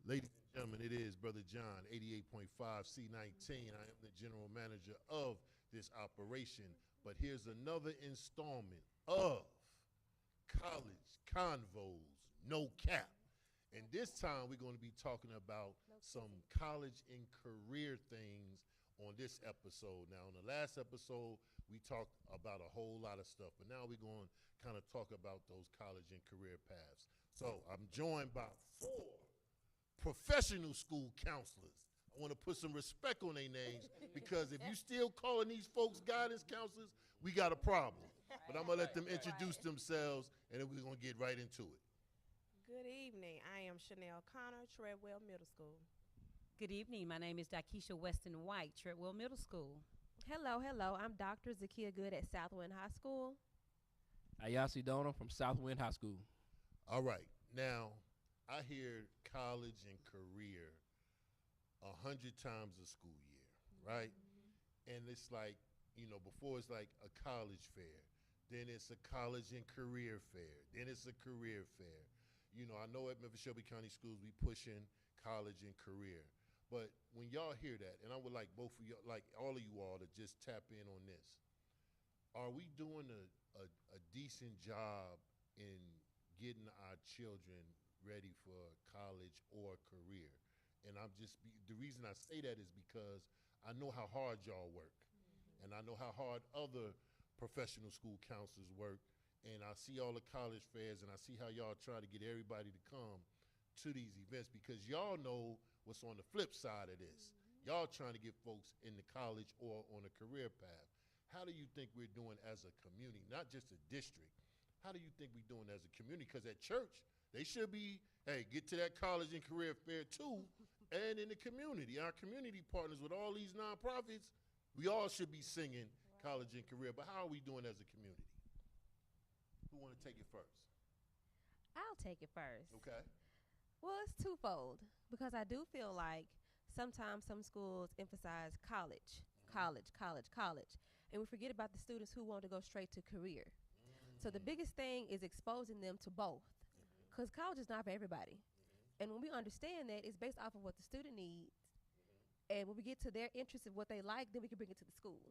Ladies and gentlemen, it is Brother John, 88.5 C19. I am the general manager of this operation. But here's another installment of College Convos, No Cap. And this time we're going to be talking about some college and career things on this episode. Now, on the last episode, we talked about a whole lot of stuff, but now we're going to kind of talk about those college and career paths. So I'm joined by 4 professional school counselors. I want to put some respect on their names because if you still calling these folks guidance counselors, we got a problem. But I'm going to let them introduce themselves, and then we're going to get right into it. Good evening. I am Chanel Connor, Treadwell Middle School. Good evening. My name is Dakisha Weston White, Treadwell Middle School. Hello. I'm Dr. Zakia Good at Southwind High School. Ayasi Dono from Southwind High School. All right. Now, I hear college and career 100 times a school year, right? And it's like, before it's like a college fair, then it's a college and career fair, then it's a career fair. I know at Memphis Shelby County Schools we pushing college and career. But when y'all hear that, and I would like both of you, like all of you all, to just tap in on this. Are we doing a decent job in getting our children ready for college or career? And the reason I say that is because I know how hard y'all work. And I know how hard other professional school counselors work. And I see all the college fairs, and I see how y'all try to get everybody to come to these events because y'all know what's on the flip side of this. Y'all trying to get folks in the college or on a career path. How do you think we're doing as a community, not just a district? How do you think we're doing as a community? Because at church, they should be, hey, get to that college and career fair too. And in the community, our community partners with all these nonprofits, we all should be singing college and career. But how are we doing as a community? Who want to take it first? I'll take it first. Okay. Well, it's twofold because I do feel like sometimes some schools emphasize college, and we forget about the students who want to go straight to career. So the biggest thing is exposing them to both because college is not for everybody. And when we understand that, it's based off of what the student needs. And when we get to their interests of what they like, then we can bring it to the school.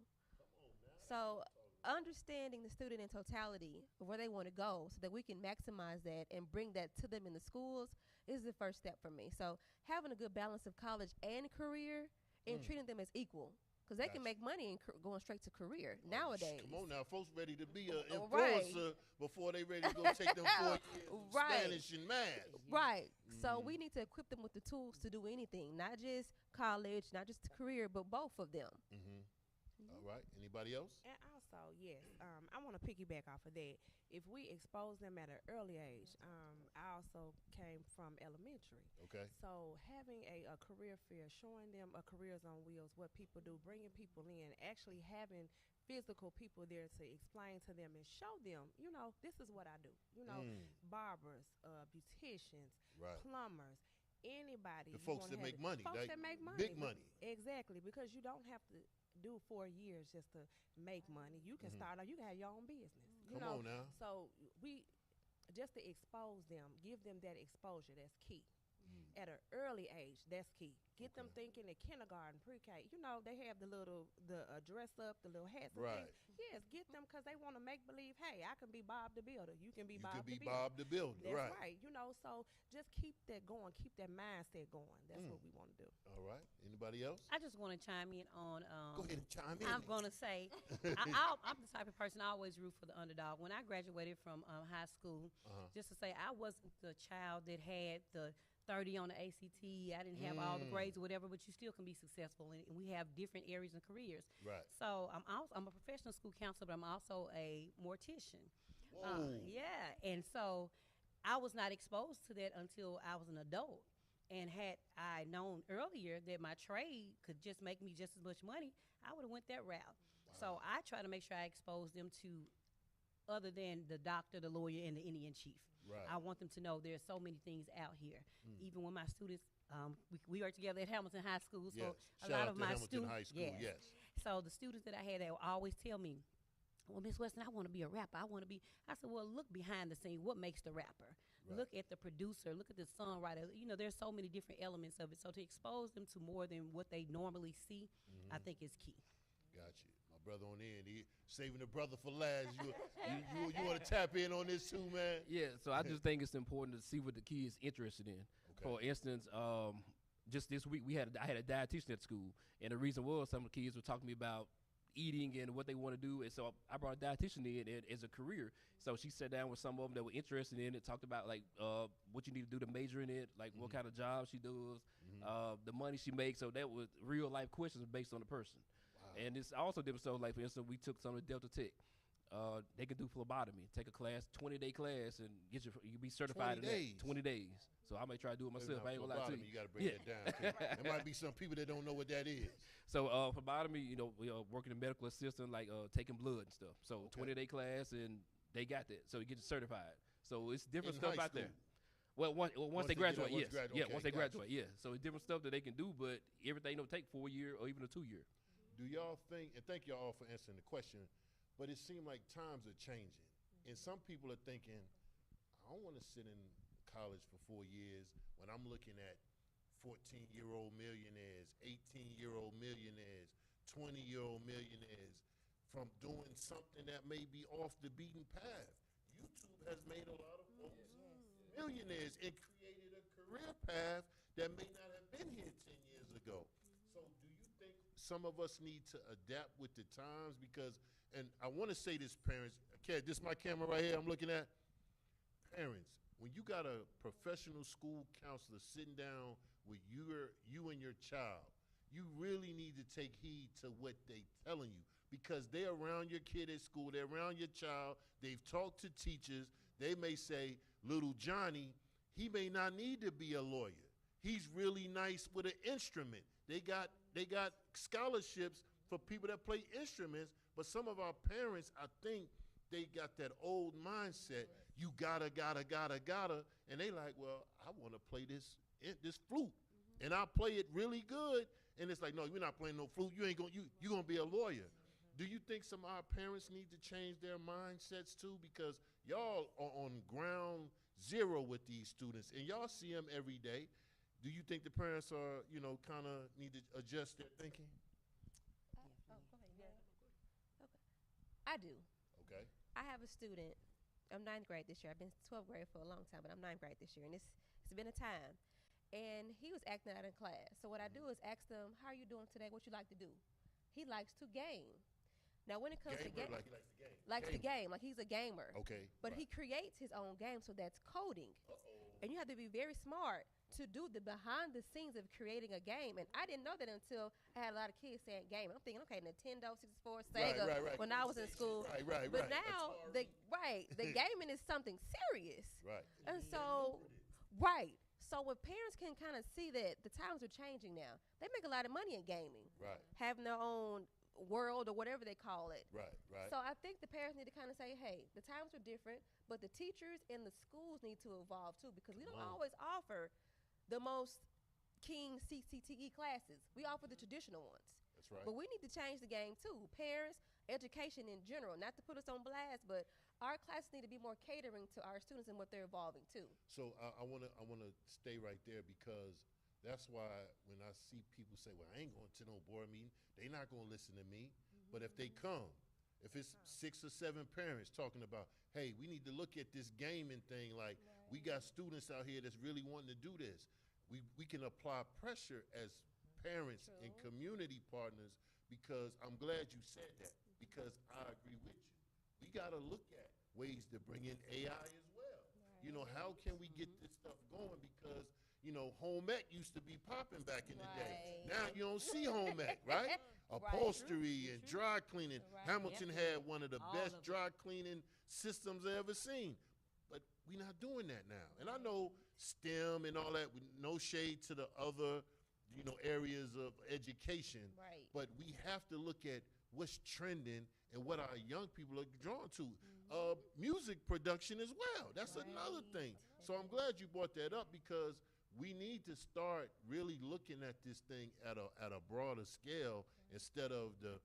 So understanding the student in totality of where they want to go so that we can maximize that and bring that to them in the schools is the first step for me. So having a good balance of college and career and treating them as equal. Because they can make money in going straight to career nowadays. Come on now, folks ready to be an influencer before they ready to go take them 4 years of Spanish and math. Right. So we need to equip them with the tools to do anything, not just college, not just career, but both of them. All right. Anybody else? And also, yes, I want to piggyback off of that. If we expose them at an early age, I also came from elementary. Okay. So having a career fair, showing them a careers on wheels, what people do, bringing people in, actually having physical people there to explain to them and show them, this is what I do. Barbers, beauticians, plumbers, anybody. The folks that make money. Folks that make money. Big money. Exactly, because you don't have to do 4 years just to make money. You can start out, you can have your own business. Come on now. So we just to expose them, give them that exposure, that's key. At an early age, that's key. Get them thinking at kindergarten, pre-K. They have the dress up, the little hats and things. Yes, get them because they want to make believe, hey, I can be Bob the Builder. You can be Bob the Builder. That's right. So just keep that going. Keep that mindset going. That's what we want to do. All right. Anybody else? I just want to chime in on. Go ahead and chime in. I'm going to say, I'm the type of person I always root for the underdog. When I graduated from high school, just to say I wasn't the child that had the 30 on the ACT. I didn't have all the grades or whatever, but you still can be successful, and we have different areas and careers. Right. So I'm a professional school counselor, but I'm also a mortician. Whoa. Yeah, and so I was not exposed to that until I was an adult. And had I known earlier that my trade could just make me just as much money, I would have went that route. Wow. So I try to make sure I expose them to other than the doctor, the lawyer, and the Indian chief. Right. I want them to know there's so many things out here. Even when my students, we are together at Hamilton High School, so a lot of my students, High School, yes. So the students that I had, they would always tell me, well, Miss Weston, I want to be a rapper. I said, well, look behind the scene. What makes the rapper? look at the producer, look at the songwriter. There's so many different elements of it. So to expose them to more than what they normally see, I think is key. Got you. My brother on the end, he saving the brother for last. You want to tap in on this too, man? Yeah, so I just think it's important to see what the kid is interested in. Okay. For instance, just this week I had a dietitian at school, and the reason was some of the kids were talking to me about eating and what they want to do, and so I brought a dietitian in as a career. So she sat down with some of them that were interested in it, talked about like what you need to do to major in it, like what kind of job she does, the money she makes. So that was real life questions based on the person. Wow. And it's also different. So like for instance, we took some of Delta Tech. They can do phlebotomy, take a class, 20-day class, and you be certified 20 in days. that 20 days. So I may try to do it myself. I ain't gonna lie to you. You got to break that down. There might be some people that don't know what that is. So phlebotomy, we are working in medical assistant, like taking blood and stuff. So 20-day class, and they got that. So you get certified. So it's different stuff out there. Well, once they graduate, yes. Once they graduate, yeah. So it's different stuff that they can do, but everything don't take 4 year or even a 2 year. Do y'all think, and thank y'all for answering the question, but it seems like times are changing. And some people are thinking, I don't want to sit in college for 4 years when I'm looking at 14-year-old millionaires, 18-year-old millionaires, 20-year-old millionaires from doing something that may be off the beaten path. YouTube has made a lot of folks millionaires and created a career path that may not have been here 10 years ago. So do you think some of us need to adapt with the times? Because, and I want to say this, parents, okay, this is my camera right here I'm looking at. Parents, when you got a professional school counselor sitting down with you and your child, you really need to take heed to what they telling you, because they're around your kid at school, they're around your child, they've talked to teachers, they may say, little Johnny, he may not need to be a lawyer. He's really nice with an instrument. They got scholarships for people that play instruments, but some of our parents, I think, they got that old mindset. You gotta, and they like, well, I want to play this flute, and I play it really good. And it's like, no, you're not playing no flute. You gonna be a lawyer. Do you think some of our parents need to change their mindsets too? Because y'all are on ground zero with these students, and y'all see them every day. Do you think the parents are, kind of need to adjust their thinking? Go ahead. Okay. I do. Okay. I have a student. I'm ninth grade this year. I've been 12th grade for a long time, but I'm ninth grade this year, and it's been a time. And he was acting out in class. So what I do is ask them, how are you doing today? What you like to do? He likes to game. Now, when it comes to game, like he likes the game. likes to game, like he's a gamer. Okay. But right. he creates his own game, so that's coding. Uh-oh. And you have to be very smart to do the behind the scenes of creating a game. And I didn't know that until I had a lot of kids saying game. I'm thinking, okay, Nintendo, 64, Sega, right. when I was in school. Right. But now, the gaming is something serious. Right. And so, right. So when parents can kind of see that the times are changing now, they make a lot of money in gaming. Right. Having their own world or whatever they call it. Right. So I think the parents need to kind of say, hey, the times are different, but the teachers and the schools need to evolve too, because we don't always offer the most king CCTE classes. We offer the traditional ones. That's right. But we need to change the game too. Parents, education in general, not to put us on blast, but our classes need to be more catering to our students and what they're evolving to. So I wanna stay right there, because that's why when I see people say, well, I ain't going to no board meeting, they not gonna listen to me. But if they come, if it's 6 or 7 parents talking about, hey, we need to look at this gaming thing, like we got students out here that's really wanting to do this. We can apply pressure as parents and community partners, because I'm glad you said that, because I agree with you. We gotta look at ways to bring in AI as well. How can we get this stuff going? Because home ec used to be popping back in the day. Now you don't see home ec, right? Upholstery and dry cleaning. Hamilton had one of the best dry cleaning systems I ever seen. But we're not doing that now. And I know STEM and all that, with no shade to the other, areas of education. Right. But we have to look at what's trending and what our young people are drawn to. Music production as well. That's another thing. So I'm glad you brought that up, because we need to start really looking at this thing at a broader scale, instead of the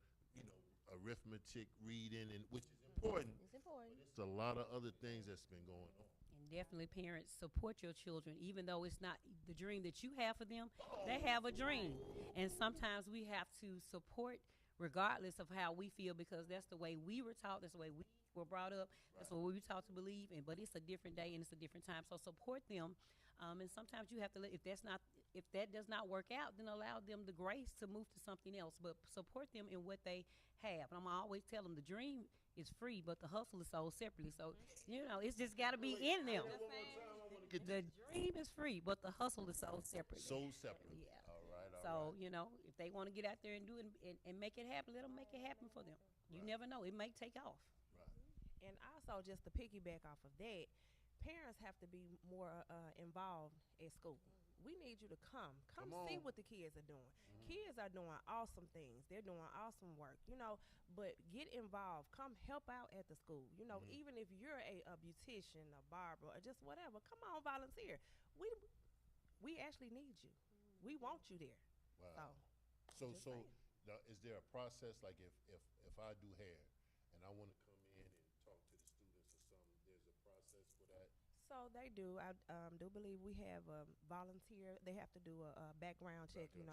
arithmetic, reading, and which is important. It's important. It's a lot of other things that's been going on. And Definitely, parents, support your children, even though it's not the dream that you have for them. They have a dream, and sometimes we have to support regardless of how we feel because that's the way we were taught. That's the way we were brought up. That's what we were taught to believe. And but it's a different day and it's a different time. So support them. And sometimes you have to let if that does not work out, then allow them the grace to move to something else. But support them in what they have. And I'm always tell them the dream is free, but the hustle is sold separately. So it's just got to be in them. The dream is free, but the hustle is sold separately. Sold separately. Yeah. All right. So, if they want to get out there and do it and make it happen, let them make it happen for them. You never know. It may take off. Right. And also, just to piggyback off of that, parents have to be more involved at school. We need you to come see what the kids are doing. Kids are doing awesome things. They're doing awesome work, but get involved. Come help out at the school. Even if you're a beautician, a barber, or just whatever, come on, volunteer. We actually need you. We want you there. Wow. So now, is there a process like if I do hair and I want to come in and talk to the students or something, there's a process for that? So they do. I do believe we have a volunteer. They have to do a background check, Right.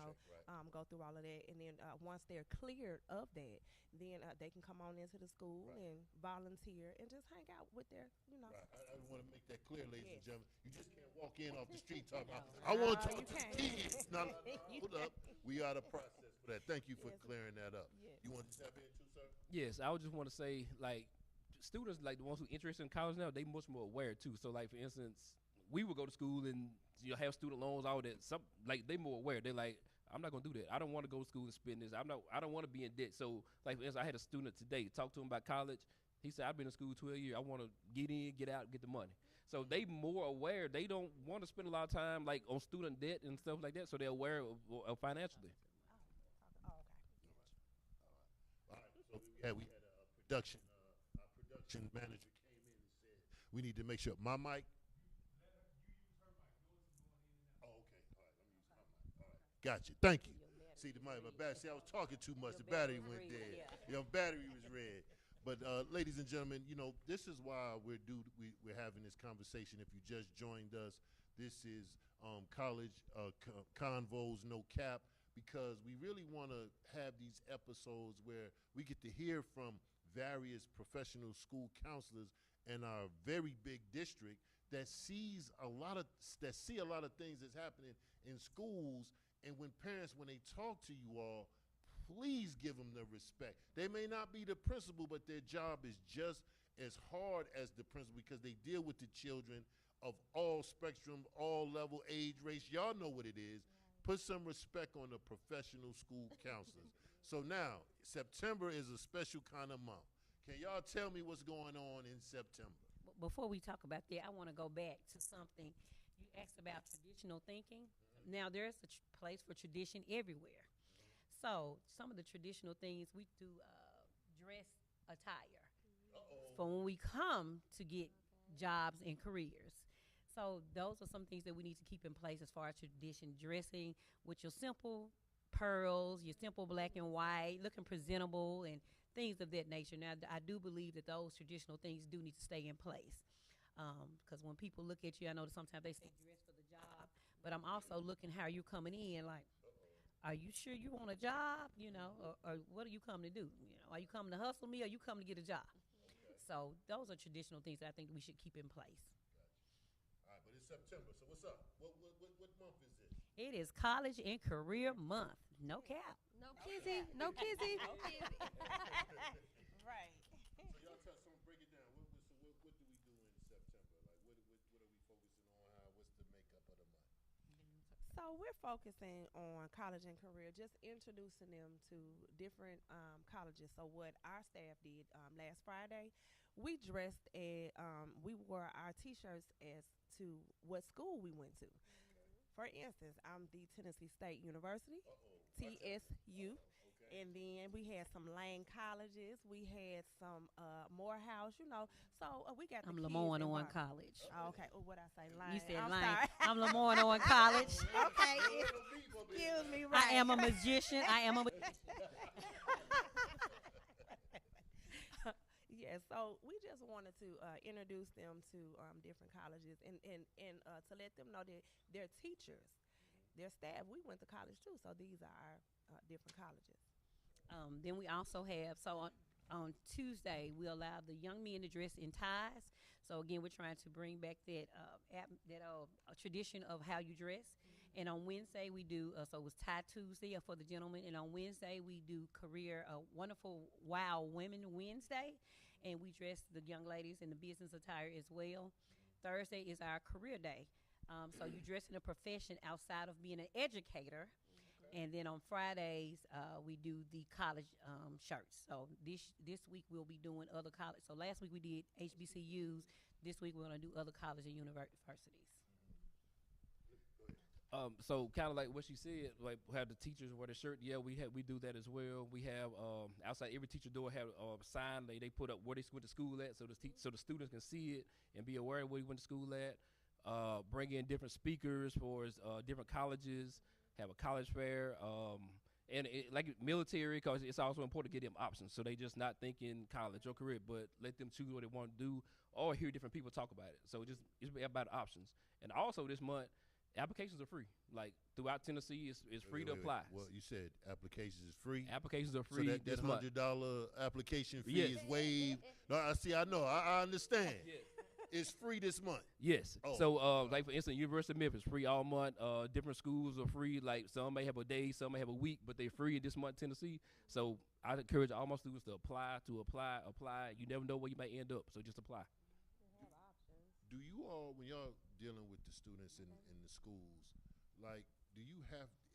go through all of that. And then once they're cleared of that, then they can come on into the school and volunteer and just hang out with their, Right. I want to make that clear, ladies and gentlemen. You just can't walk in off the street talking about, No, I want to you talk to the can't. kids. No, hold up. We got a process for that. Thank you for Yes. clearing that up. Yes. You want to step in too, sir? Yes, I would just want to say, like, students, like the ones who interested in college now, they much more aware too. So, like, for instance, we would go to school and have student loans, all that. Some like they more aware. They're like, I'm not gonna do that. I don't want to go to school and spend this. I don't want to be in debt. So, like, for instance, I had a student today talk to him about college. He said, I've been in school 12 years. I want to get in, get out, get the money. So they more aware. They don't want to spend a lot of time like on student debt and stuff like that. So they're aware of financially. Oh, okay. All right. So we had a production. Our production manager came in and said we need to make sure my mic. Oh, okay. All right. I'm using my mic. All right. Gotcha. Thank you. See the mic, my battery. See, I was talking too much. The battery went dead. Your battery was red. But ladies and gentlemen, this is why we're having this conversation. If you just joined us, this is college convos, no cap, because we really want to have these episodes where we get to hear from various professional school counselors in our very big district that see a lot of things that's happening in schools. And when they talk to you all, please give them the respect. They may not be the principal, but their job is just as hard as the principal because they deal with the children of all spectrum, all level, age, race. Y'all know what it is. Put some respect on the professional school counselors. So now, September is a special kind of month. Can y'all tell me what's going on in September? Before we talk about that, I want to go back to something you asked about traditional thinking. Now, there's a place for tradition everywhere. So some of the traditional things we do, dress attire for when we come to get jobs and careers. So those are some things that we need to keep in place as far as tradition, dressing with your simple pearls, your simple black and white, looking presentable and things of that nature. Now, I do believe that those traditional things do need to stay in place. Because when people look at you, I know that sometimes they say dress for the job, but I'm also looking how you're coming in like, are you sure you want a job, or what are you coming to do? Are you coming to hustle me or you coming to get a job? Okay. So those are traditional things that I think we should keep in place. Gotcha. All right, but it's September, so what's up? What month is this? It is College and Career Month. No cap. No kizzy. No kizzy. Right. So y'all break it down. What do we do in September? Like, what are we focusing on? What's the makeup of the month? So we're focusing on college and career, just introducing them to different colleges. So what our staff did last Friday, we dressed we wore our T-shirts as to what school we went to. For instance, I'm the Tennessee State University, TSU. Okay. And then we had some Lane colleges. We had some Morehouse, So we got the I'm kids Lemoyne on involved. college. Oh, okay. Oh, what I say? Lane. You said I'm Lane. sorry. I'm Lemoyne on college. Okay. Excuse me. Right. I am a magician. Yeah, so we just wanted to introduce them to different colleges and to let them know that their teachers, their staff, we went to college too, so these are our different colleges. Then we also have on Tuesday we allow the young men to dress in ties. So again, we're trying to bring back tradition of how you dress. And on Wednesday we do so it was Tie Tuesday for the gentlemen, and on Wednesday we do career wonderful Wow Women Wednesday, and we dress the young ladies in the business attire as well. Thursday is our career day. So you dress in a profession outside of being an educator. And then on Fridays, we do the college shirts. So this week we'll be doing other college. So last week we did HBCUs. This week we're going to do other college and universities. So kind of like what she said, like have the teachers wear the shirt. Yeah, we do that as well. We have outside every teacher door have a sign they put up where they went to school at, so the students can see it and be aware of where he went to school at. Bring in different speakers for different colleges. Have a college fair, like military, because it's also important to get them options, so they just not thinking college or career, but let them choose what they want to do or hear different people talk about it. So it's about options. And also this month, applications are free. Like throughout Tennessee, it's free to apply. Well, you said applications is free. Applications are free. So that $100 application fee is waived. No, I know. I understand. Yes. It's free this month. Yes. Oh. So, like for instance, University of Memphis free all month. Different schools are free. Like some may have a day, some may have a week, but they're free this month, Tennessee. So I encourage all my students to apply. You never know where you may end up, so just apply. Do you all, when y'all dealing with the students in the schools, like,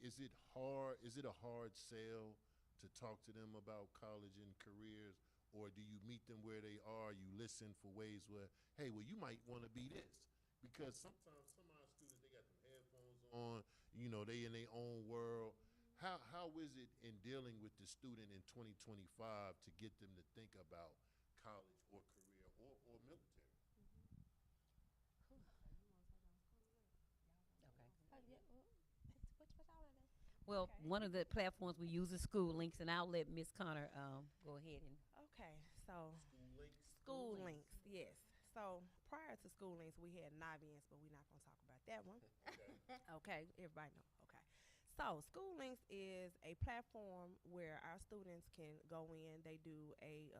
is it a hard sell to talk to them about college and careers? Or do you meet them where they are? You listen for ways where, hey, well, you might want to be this. Because sometimes some of our students, they got them headphones on, they in their own world. How is it in dealing with the student in 2025 to get them to think about college or career or military? Well, one of the platforms we use is School Links, and I'll let Ms. Connor go ahead and. Okay, so School Links, yes. So prior to School Links, we had Navians, but we're not going to talk about that one. Okay, everybody know. Okay. So School Links is a platform where our students can go in. They do a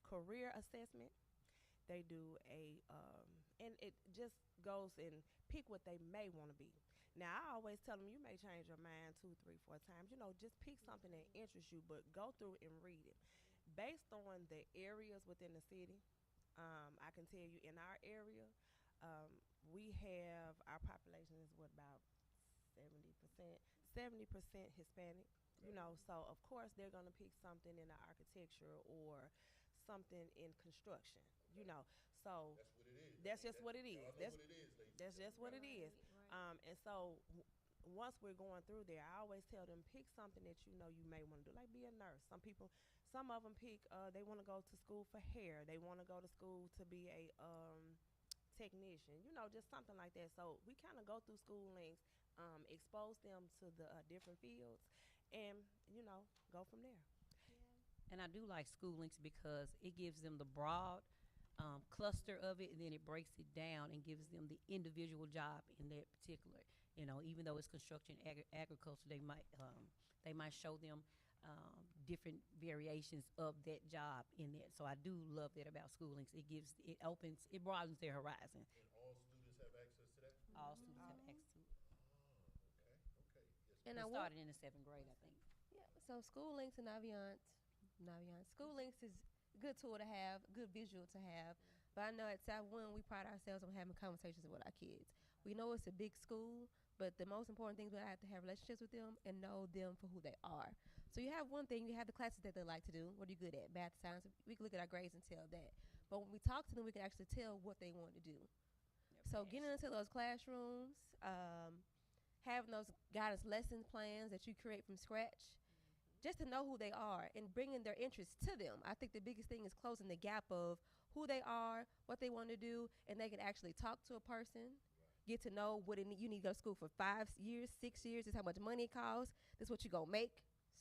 career assessment. They do and it just goes and pick what they may want to be. Now, I always tell them you may change your mind 2, 3, 4 times. Just pick something that interests you, but go through and read it. Based on the areas within the city, I can tell you in our area, we have our population is about 70% Hispanic. So of course they're gonna pick something in the architecture or something in construction. So that's just what it is. That's just what it is. And so once we're going through there, I always tell them pick something that you may want to do, like be a nurse. Some of them pick they want to go to school for hair. They want to go to school to be a technician. Just something like that. So we kind of go through School Links, expose them to the different fields, and go from there. And I do like School Links because it gives them the broad cluster of it, and then it breaks it down and gives them the individual job in that particular. Even though it's construction, agriculture, they might show them different variations of that job in that. So I do love that about School Links. It broadens their horizon. And all students have access to that? All students have access to it. Okay. Yes. And it started in the 7th grade, I think. Yeah. So School Links and Naviance. School Links is a good tool to have, good visual to have. But I know at Southwind we pride ourselves on having conversations with our kids. We know it's a big school, but the most important thing is we have to have relationships with them and know them for who they are. So you have one thing, you have the classes that they like to do. What are you good at? Math, science. We can look at our grades and tell that. But when we talk to them, we can actually tell what they want to do. So getting into those classrooms, having those guidance lesson plans that you create from scratch, just to know who they are and bringing their interests to them. I think the biggest thing is closing the gap of who they are, what they want to do, and they can actually talk to a person, get to know what you need to go to school for 5 years, 6 years. This is how much money it costs. This is what you're going to make.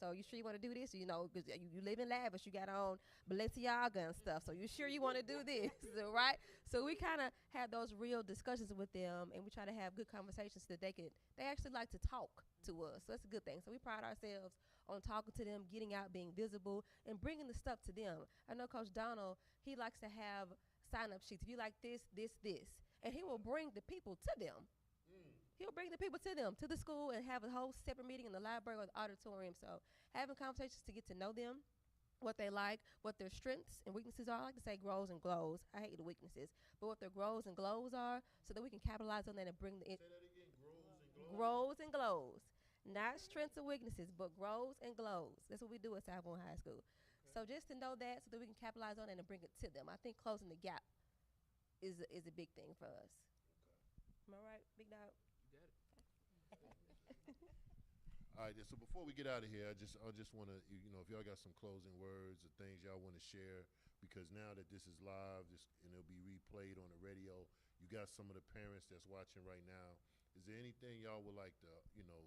So you sure you want to do this? You know, because you live in lavish. You got on Balenciaga and stuff. So you sure you want to do this, right? So we kind of have those real discussions with them, and we try to have good conversations so that they actually like to talk to us. So that's a good thing. So we pride ourselves on talking to them, getting out, being visible, and bringing the stuff to them. I know Coach Donald, he likes to have sign-up sheets. If you like this, this, this. And he will bring the people to them. He'll bring the people to them, to the school, and have a whole separate meeting in the library or the auditorium. So having conversations to get to know them, what they like, what their strengths and weaknesses are. I like to say grows and glows. I hate the weaknesses. But what their grows and glows are, so that we can capitalize on that and bring the Say that again. Grows and glows. grows and glows. Not strengths and weaknesses, but grows and glows. That's what we do at Southbourne High School. Okay. So just to know that, so that we can capitalize on it and bring it to them. I think closing the gap is a big thing for us. Am I right, Big Dog? You got it. All right, so before we get out of here, I just want to, you know, if y'all got some closing words or things y'all want to share, because now that this is live, and it'll be replayed on the radio, you got some of the parents that's watching right now. Is there anything y'all would like to, you know,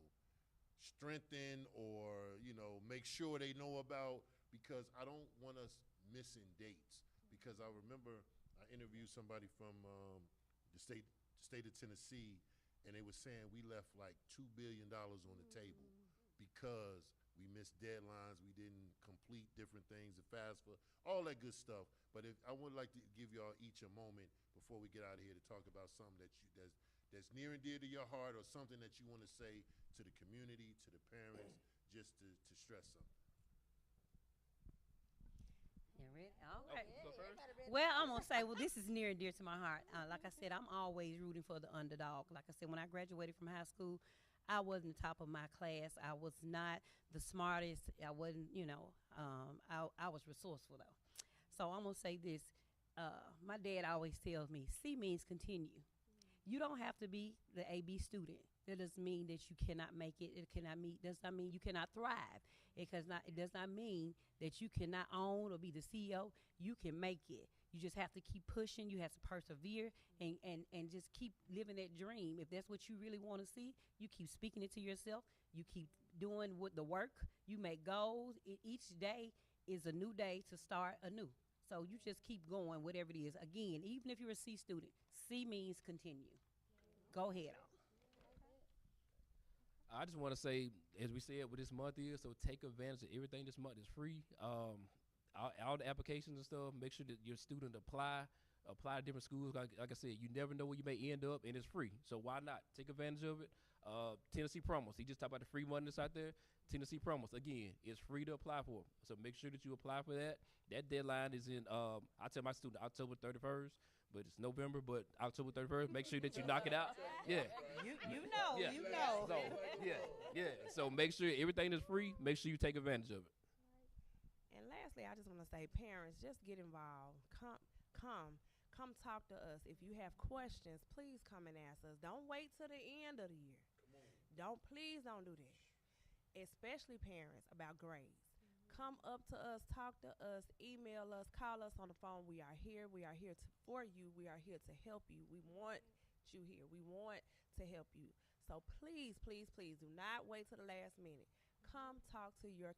strengthen or, you know, make sure they know about? Because I don't want us missing dates. Because I remember I interviewed somebody from the state of Tennessee, and they were saying we left like $2 billion on the table because we missed deadlines, we didn't complete different things, the FAFSA, all that good stuff. But if I would like to give y'all each a moment before we get out of here to talk about something that's near and dear to your heart, or something that you want to say to the community, to the parents, just to stress something. You ready? All right. Go first. Well, I'm going to say, well, this is near and dear to my heart. Like I said, I'm always rooting for the underdog. Like I said, when I graduated from high school, I wasn't the top of my class. I was not the smartest. I wasn't, I was resourceful, though. So I'm going to say this. My dad always tells me, C means continue. You don't have to be the AB student. That doesn't mean that you cannot make it. Does not mean you cannot thrive. It does not mean that you cannot own or be the CEO. You can make it. You just have to keep pushing. You have to persevere and just keep living that dream. If that's what you really want to see, you keep speaking it to yourself. You keep doing the work. You make goals. Each day is a new day to start anew. So you just keep going, whatever it is. Again, even if you're a C student, C means continue. Go ahead on. I just want to say, as we said, what this month is, so take advantage of everything this month is free. All the applications and stuff, make sure that your student apply to different schools. Like I said, you never know where you may end up, and it's free. So why not? Take advantage of it. Tennessee Promos. He just talked about the free money that's out there. Tennessee Promos, again, it's free to apply for. So make sure that you apply for that. That deadline is in, I tell my student October 31st, but it's November, but October 31st, make sure that you knock it out. Yeah. You know. So, yeah. So make sure everything is free. Make sure you take advantage of it. And lastly, I just want to say, parents, just get involved. Come talk to us. If you have questions, please come and ask us. Don't wait till the end of the year. Please don't do that. Especially parents about grades. Come up to us, talk to us, email us, call us on the phone. We are here. We are here for you. We are here to help you. We want you here. We want to help you. So please, please, please do not wait till the last minute. Come talk to your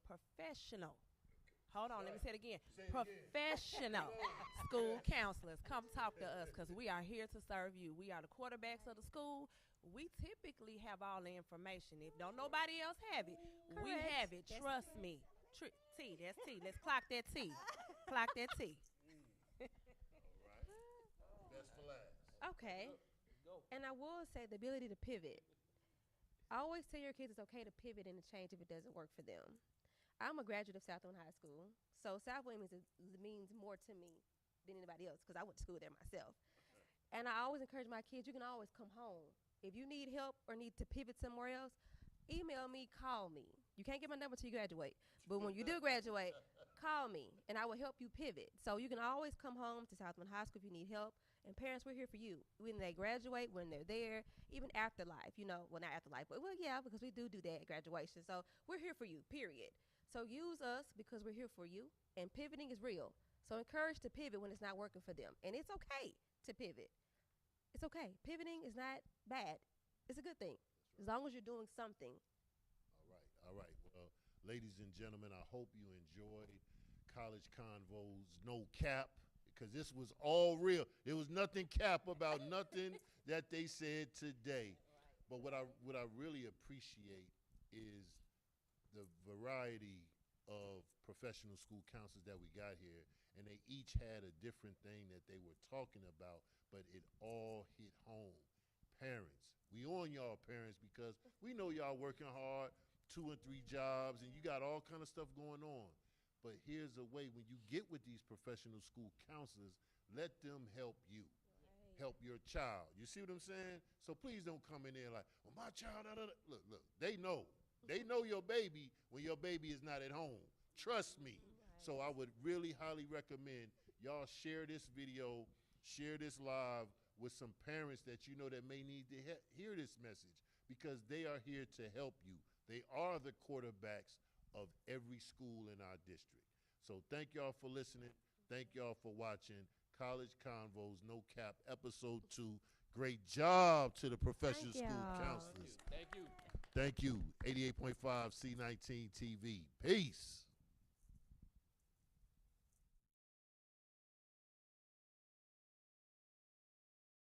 professional. Hold on, let me say it again. Professional school counselors. Come talk to us, because we are here to serve you. We are the quarterbacks of the school. We typically have all the information. If don't nobody else have it, we have it. Trust me. T, that's T. Let's clock that T. Clock that T. All right. Best for last. Okay. And I will say the ability to pivot. I always tell your kids it's okay to pivot and to change if it doesn't work for them. I'm a graduate of Southbourne High School, so Southbourne means more to me than anybody else, because I went to school there myself. And I always encourage my kids, you can always come home. If you need help or need to pivot somewhere else, email me, call me. You can't get my number till you graduate, but when you do graduate, call me, and I will help you pivot. So you can always come home to Southbourne High School if you need help. And parents, we're here for you. When they graduate, when they're there, even after life, well, not after life, but yeah, because we do that at graduation. So we're here for you, period. So use us because we're here for you, and pivoting is real. So encourage to pivot when it's not working for them. And it's okay to pivot. It's okay. Pivoting is not bad. It's a good thing, as long as you're doing something. All right. Well, Ladies and gentlemen, I hope you enjoyed College Convos No Cap, because this was all real. There was nothing cap about nothing that they said today. But what I really appreciate is the variety of professional school counselors that we got here, and they each had a different thing that they were talking about, but it all hit home. Parents, we on y'all parents because we know y'all working hard, 2 and 3 jobs, and you got all kind of stuff going on. But here's a way: when you get with these professional school counselors, let them help you. Help your child. You see what I'm saying? So please don't come in there like, well, my child, da, da, da. Look, they know. They know your baby when your baby is not at home. Trust me. So I would really highly recommend y'all share this video, share this live with some parents that you know that may need to hear this message, because they are here to help you. They are the quarterbacks of every school in our district. So thank y'all for listening. Thank y'all for watching College Convos No Cap Episode 2. Great job to the professional Thank school y'all. counselors. Thank you. Thank you. 88.5 C19 TV. Peace.